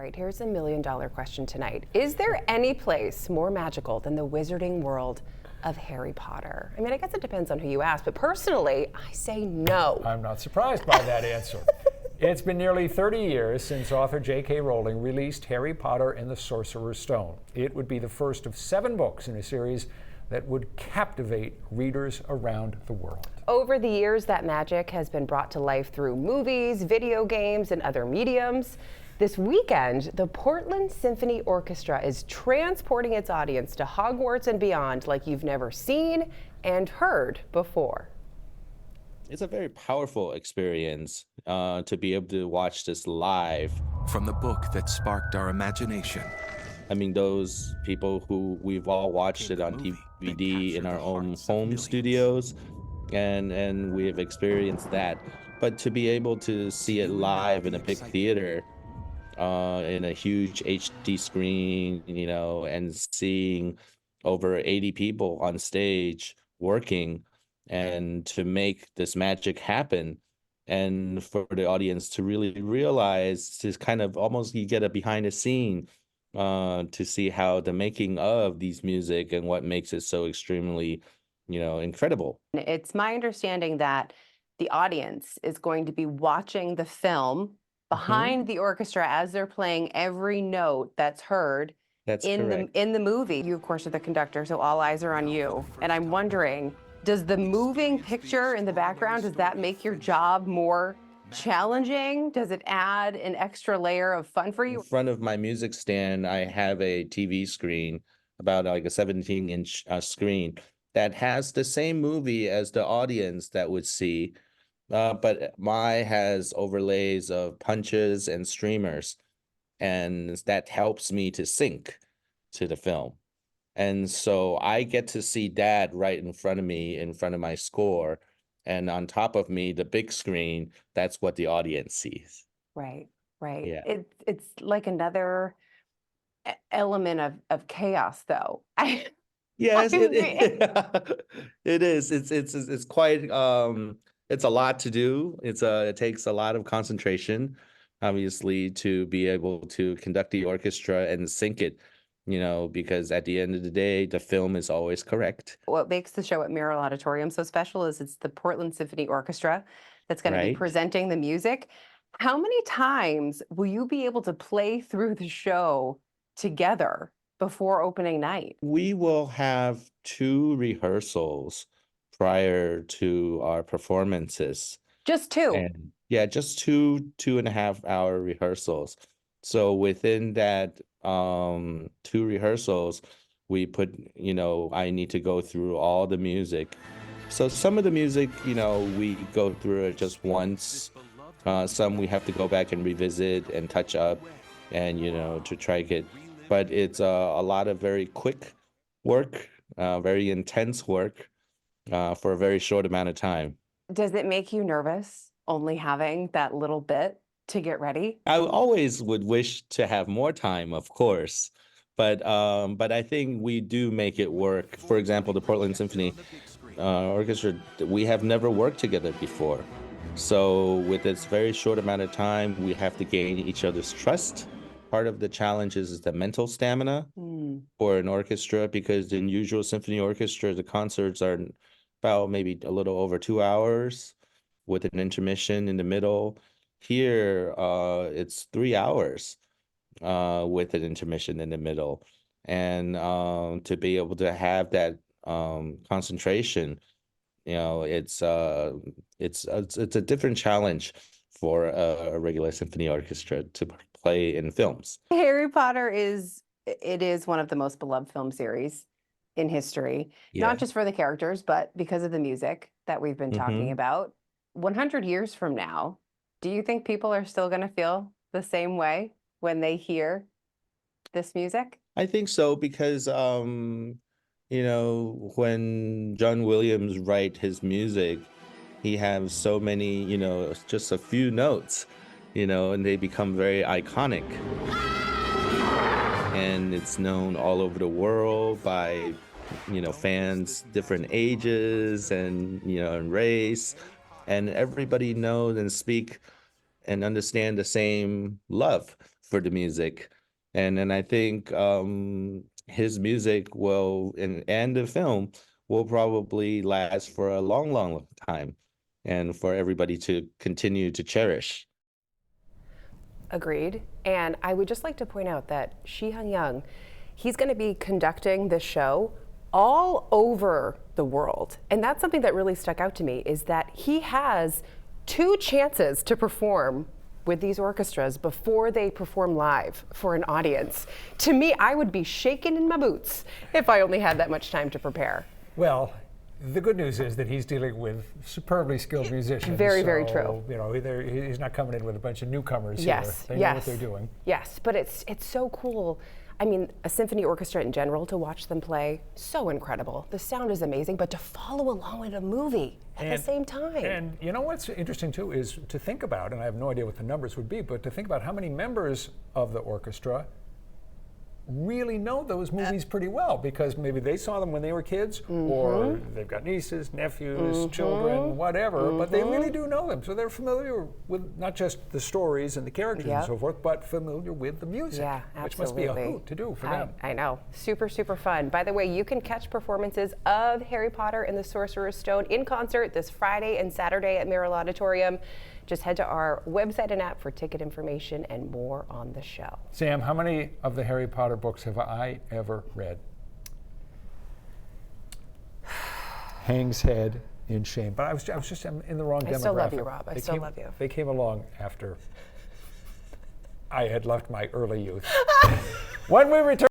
right, here's a million-dollar question tonight. Is there any place more magical than the wizarding world of Harry Potter? I mean, I guess it depends on who you ask, but personally, I say no. I'm not surprised by that answer. It's been nearly 30 years since author J.K. Rowling released Harry Potter and the Sorcerer's Stone. It would be the first of 7 books in a series that would captivate readers around the world. Over the years, that magic has been brought to life through movies, video games, and other mediums. This weekend, the Portland Symphony Orchestra is transporting its audience to Hogwarts and beyond like you've never seen and heard before. It's a very powerful experience to be able to watch this live. From the book that sparked our imagination. I mean, those people who we've all watched it on DVD in our own home studios, and we have experienced that. But to be able to see it live in a big theater, in a huge HD screen, you know, and seeing over 80 people on stage working, and to make this magic happen, and for the audience to really realize, to kind of almost you get a behind the scene to see how the making of these music and what makes it so extremely, you know, incredible. It's my understanding that the audience is going to be watching the film behind the orchestra as they're playing every note that's heard in the movie. You, of course, are the conductor, so all eyes are on you. And I'm wondering, does the moving picture in the background, does that make your job more challenging? Does it add an extra layer of fun for you? In front of my music stand, I have a TV screen, about like a 17-inch screen that has the same movie as the audience that would see, but mine has overlays of punches and streamers, and that helps me to sync to the film. And so I get to see that right in front of me, in front of my score. And on top of me, the big screen, that's what the audience sees. Right, right. Yeah. It's like another element of chaos, though. Yes, it is. It's quite it's a lot to do. It takes a lot of concentration, obviously, to be able to conduct the orchestra and sync it, you know, because at the end of the day, the film is always correct. What makes the show at Merrill Auditorium so special is it's the Portland Symphony Orchestra that's going to be presenting the music. How many times will you be able to play through the show together before opening night? We will have 2 rehearsals prior to our performances. Just 2? And yeah, just 2.5-hour rehearsals. So within that 2 rehearsals, we put, you know, I need to go through all the music. So some of the music, you know, we go through it just once. Some we have to go back and revisit and touch up, and, you know, to try to get, but it's a lot of very quick work, very intense work for a very short amount of time. Does it make you nervous only having that little bit to get ready? I always would wish to have more time, of course, but I think we do make it work. For example, the Portland Symphony Orchestra, we have never worked together before. So with this very short amount of time, we have to gain each other's trust. Part of the challenge is the mental stamina for an orchestra, because in usual symphony orchestra, the concerts are about maybe a little over 2 hours with an intermission in the middle. Here, it's 3 hours with an intermission in the middle. And to be able to have that concentration, you know, it's a different challenge for a regular symphony orchestra to play in films. Harry Potter is one of the most beloved film series in history, not just for the characters, but because of the music that we've been talking about. 100 years from now, do you think people are still going to feel the same way when they hear this music? I think so, because you know, when John Williams write his music, he has so many, you know, just a few notes, you know, and they become very iconic. And it's known all over the world by, you know, fans, different ages and, you know, and race, and everybody knows and speak and understand the same love for the music. And I think his music will, and the film will probably last for a long, long time, and for everybody to continue to cherish. Agreed. And I would just like to point out that Shi Hung Young, he's going to be conducting this show all over the world. And that's something that really stuck out to me, is that he has 2 chances to perform with these orchestras before they perform live for an audience. To me, I would be shaking in my boots if I only had that much time to prepare. Well, the good news is that he's dealing with superbly skilled musicians. Very, very true. You know, he's not coming in with a bunch of newcomers Yes, here. They know what they're doing. Yes, but it's so cool. I mean, a symphony orchestra in general, to watch them play, so incredible. The sound is amazing, but to follow along with a movie at the same time. And you know what's interesting too is to think about, and I have no idea what the numbers would be, but to think about how many members of the orchestra really know those movies pretty well, because maybe they saw them when they were kids, or they've got nieces, nephews, children, whatever, but they really do know them. So they're familiar with not just the stories and the characters and so forth, but familiar with the music, which must be a hoot to do for them. I know. Super, super fun. By the way, you can catch performances of Harry Potter and the Sorcerer's Stone in concert this Friday and Saturday at Merrill Auditorium. Just head to our website and app for ticket information and more on the show. Sam, how many of the Harry Potter books have I ever read? Hangs head in shame. But I was just in the wrong demographic. I still love you, Rob. I still love you. They came along after I had left my early youth. When we return.